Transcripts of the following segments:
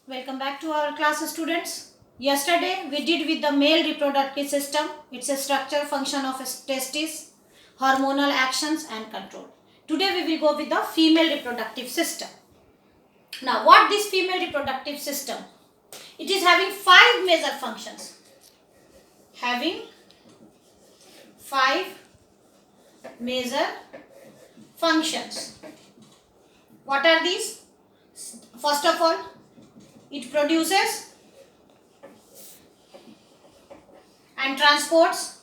Welcome back to our class, students. Yesterday we did with the male reproductive system, its a structure, function of testis, hormonal actions and control. Today we will go with the female reproductive system. Now what this female reproductive system? It is having 5 major functions. Having 5 major functions. What are these? First of all, it produces and transports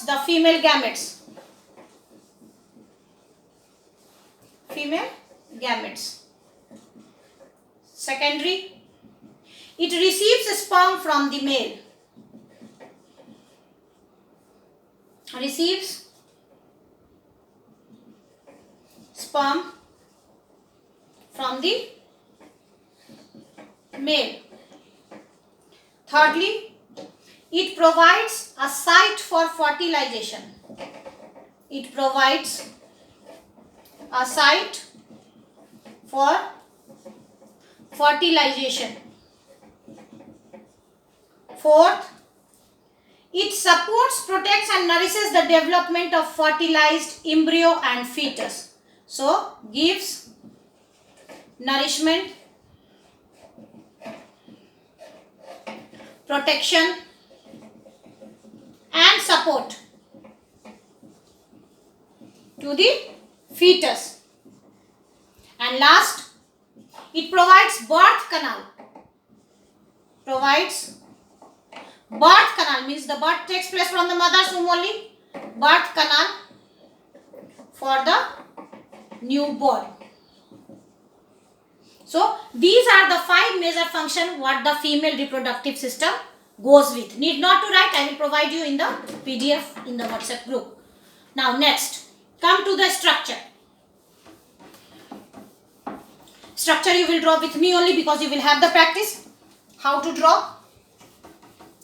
the female gametes. Secondary, it receives sperm from the male. Receives sperm from the male. Thirdly, it provides a site for fertilization. It provides a site for fertilization. Fourth, it supports, protects and nourishes the development of fertilized embryo and fetus. So, gives nourishment, protection and support to the fetus. And last, it provides birth canal. Birth canal means the birth takes place from the mother's womb only. Birth canal for the newborn. So, these are the 5 major functions what the female reproductive system goes with. Need not to write, I will provide you in the PDF in the WhatsApp group. Now, next, come to the structure. Structure you will draw with me only because you will have the practice how to draw.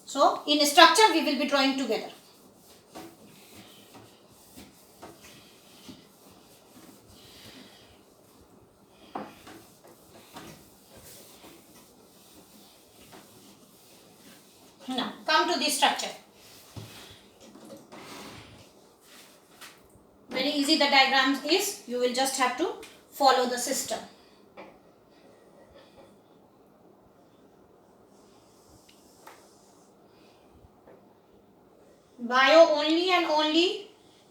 So, in structure we will be drawing together. Now, come to the structure. Very easy the diagram is. You will just have to follow the system. Bio only and only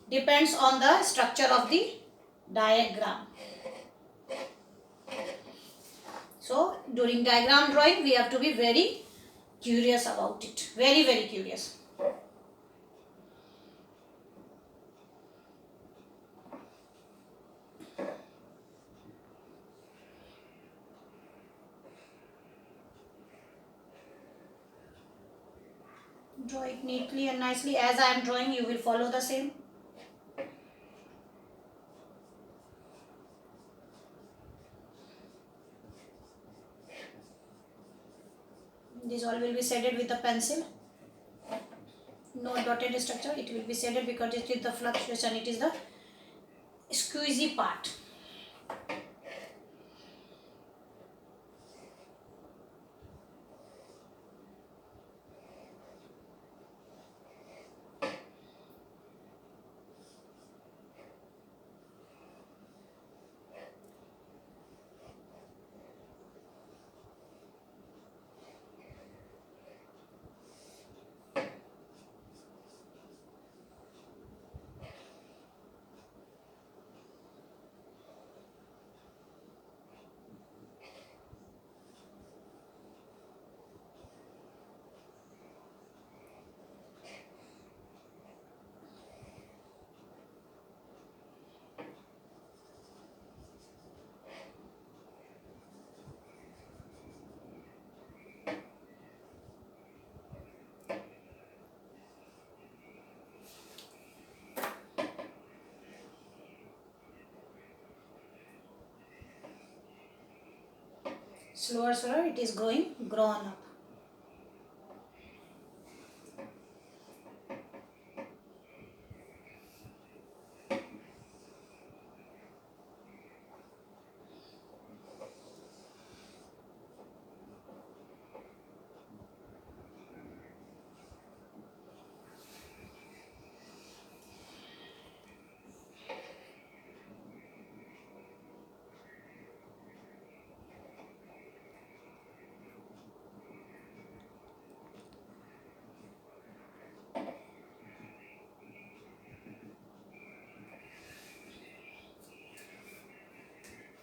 depends on the structure of the diagram. So, during diagram drawing, we have to be very curious about it. Very, very curious. Draw it neatly and nicely. As I am drawing, you will follow the same. This all will be shaded with the pencil. No dotted structure. It will be shaded because it is the fluctuation. It is the squeezy part. Slower, it is grown up.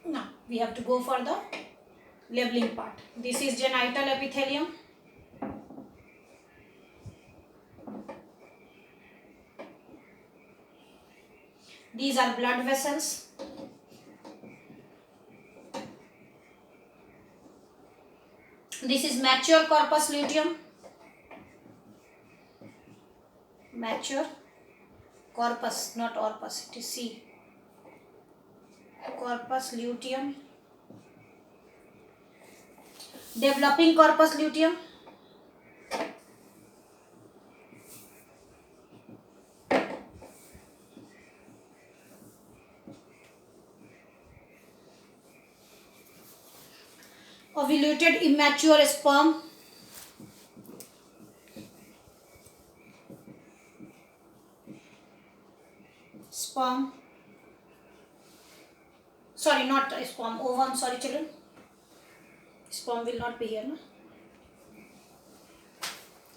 Now we have to go for the labeling part. This is genital epithelium. These are blood vessels. This is mature corpus luteum. Mature corpus, not orpus, it is C. Corpus luteum. Developing corpus luteum. Ovulated immature sperm. Sperm. Sorry, not sperm, ovum. Sorry, children. Sperm will not be here, no?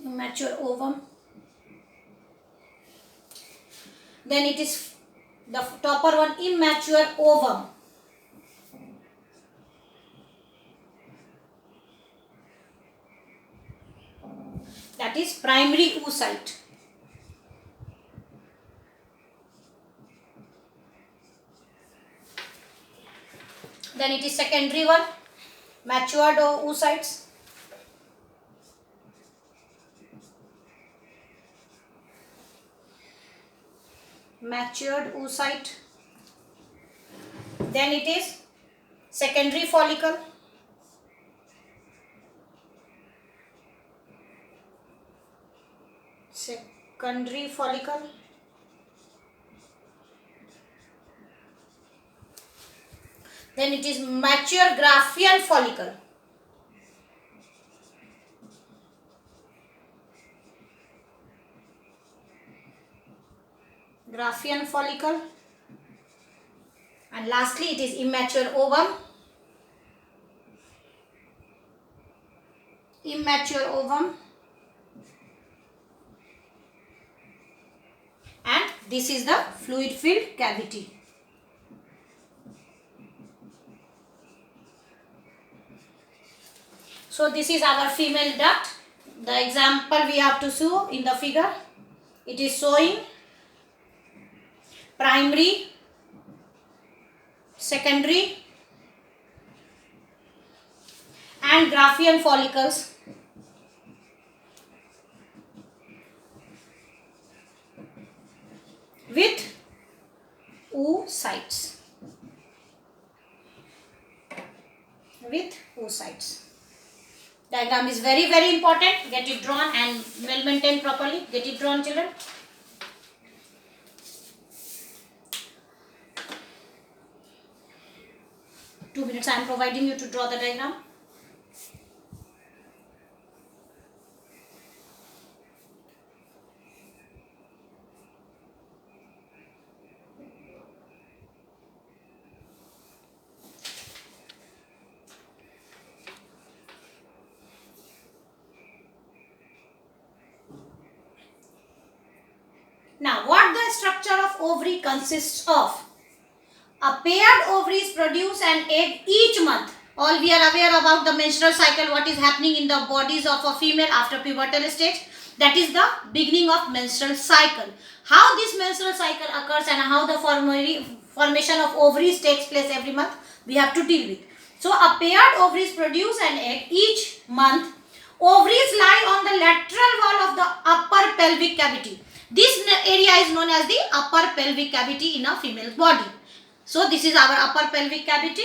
Immature ovum. Then it is the topper one, immature ovum. That is primary oocyte. Then it is secondary one, matured oocytes. Matured oocyte. Then it is secondary follicle. Secondary follicle. Then it is mature Graafian follicle. Graafian follicle. And lastly it is immature ovum. Immature ovum. And this is the fluid filled cavity. So this is our female duct. The example we have to show in the figure. It is showing primary, secondary and Graafian follicles. With oocytes. With oocytes. Diagram is very, very important. Get it drawn and well maintained properly. Get it drawn, children. Two minutes I am providing you to draw the diagram. Now, what the structure of ovary consists of? A paired ovaries produce an egg each month. All we are aware about the menstrual cycle, what is happening in the bodies of a female after pubertal stage. That is the beginning of menstrual cycle. How this menstrual cycle occurs and how the formation of ovaries takes place every month, we have to deal with. So, a paired ovaries produce an egg each month. Ovaries lie on the lateral wall of the upper pelvic cavity. This area is known as the upper pelvic cavity in a female's body. So this is our upper pelvic cavity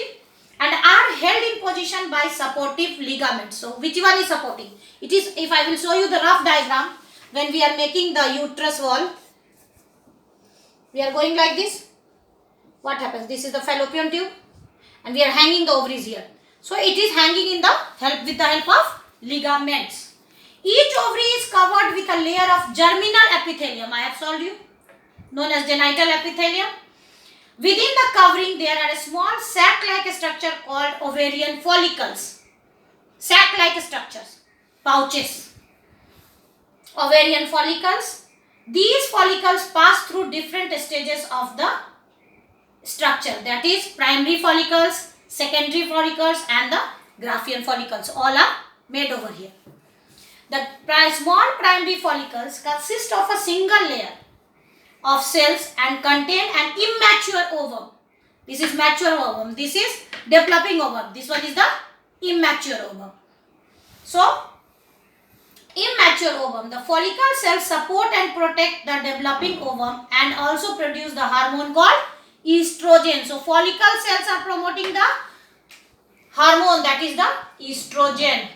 and are held in position by supportive ligaments. So which one is supporting? It is, if I will show you the rough diagram, when we are making the uterus wall, we are going like this. What happens? This is the fallopian tube and we are hanging the ovaries here. So it is hanging with the help of ligaments. Each ovary is covered with a layer of germinal epithelium. I have told you, known as genital epithelium. Within the covering, there are a small sac-like structure called ovarian follicles. Sac-like structures, pouches. Ovarian follicles. These follicles pass through different stages of the structure. That is primary follicles, secondary follicles and the Graafian follicles. All are made over here. The small primary follicles consist of a single layer of cells and contain an immature ovum. This is mature ovum. This is developing ovum. This one is the immature ovum. So, immature ovum. The follicle cells support and protect the developing ovum and also produce the hormone called estrogen. So, follicle cells are promoting the hormone, that is the estrogen,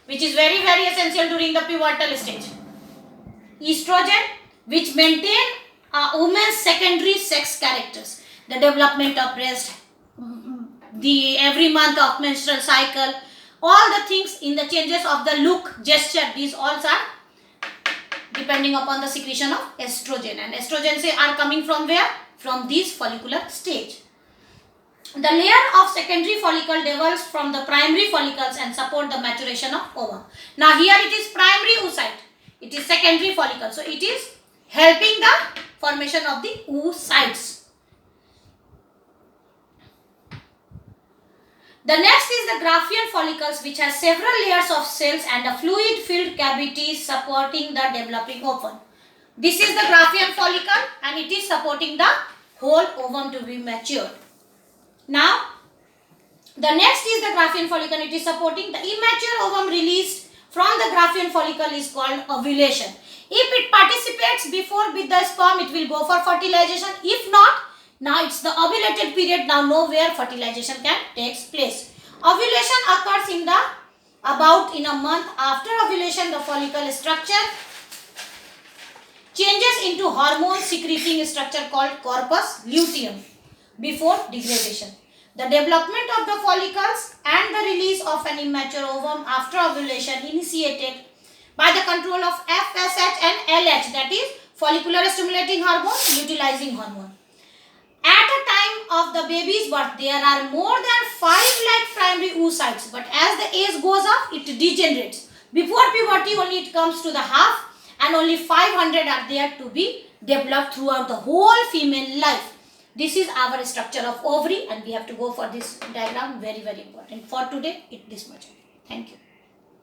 which is very essential during the pivotal stage. Estrogen, which maintain a woman's secondary sex characters, the development of breast, the every month of menstrual cycle, all the things in the changes of the look, gesture, these all are depending upon the secretion of estrogen, and estrogens are coming from where? From this follicular stage. The layer of secondary follicle develops from the primary follicles and support the maturation of ovum. Now here it is primary oocyte, it is secondary follicle, so it is helping the formation of the oocytes. The next is the Graafian follicles, which has several layers of cells and a fluid-filled cavity supporting the developing ovum. This is the Graafian follicle and it is supporting the whole ovum to be matured. Now, the next is the Graafian follicle. It is supporting the immature ovum released from the Graafian follicle is called ovulation. If it participates before with the sperm, it will go for fertilization. If not, now it's the ovulated period. Now nowhere fertilization can take place. Ovulation occurs in a month after ovulation. The follicle structure changes into hormone secreting structure called corpus luteum before degradation. The development of the follicles and the release of an immature ovum after ovulation initiated by the control of FSH and LH, that is follicular stimulating hormone, luteinizing hormone. At a time of the baby's birth, there are more than 5 lakh primary oocytes, but as the age goes up, it degenerates. Before puberty, only it comes to the half, and only 500 are there to be developed throughout the whole female life. This is our structure of ovary, and we have to go for this diagram, very important. For today, this much. Thank you.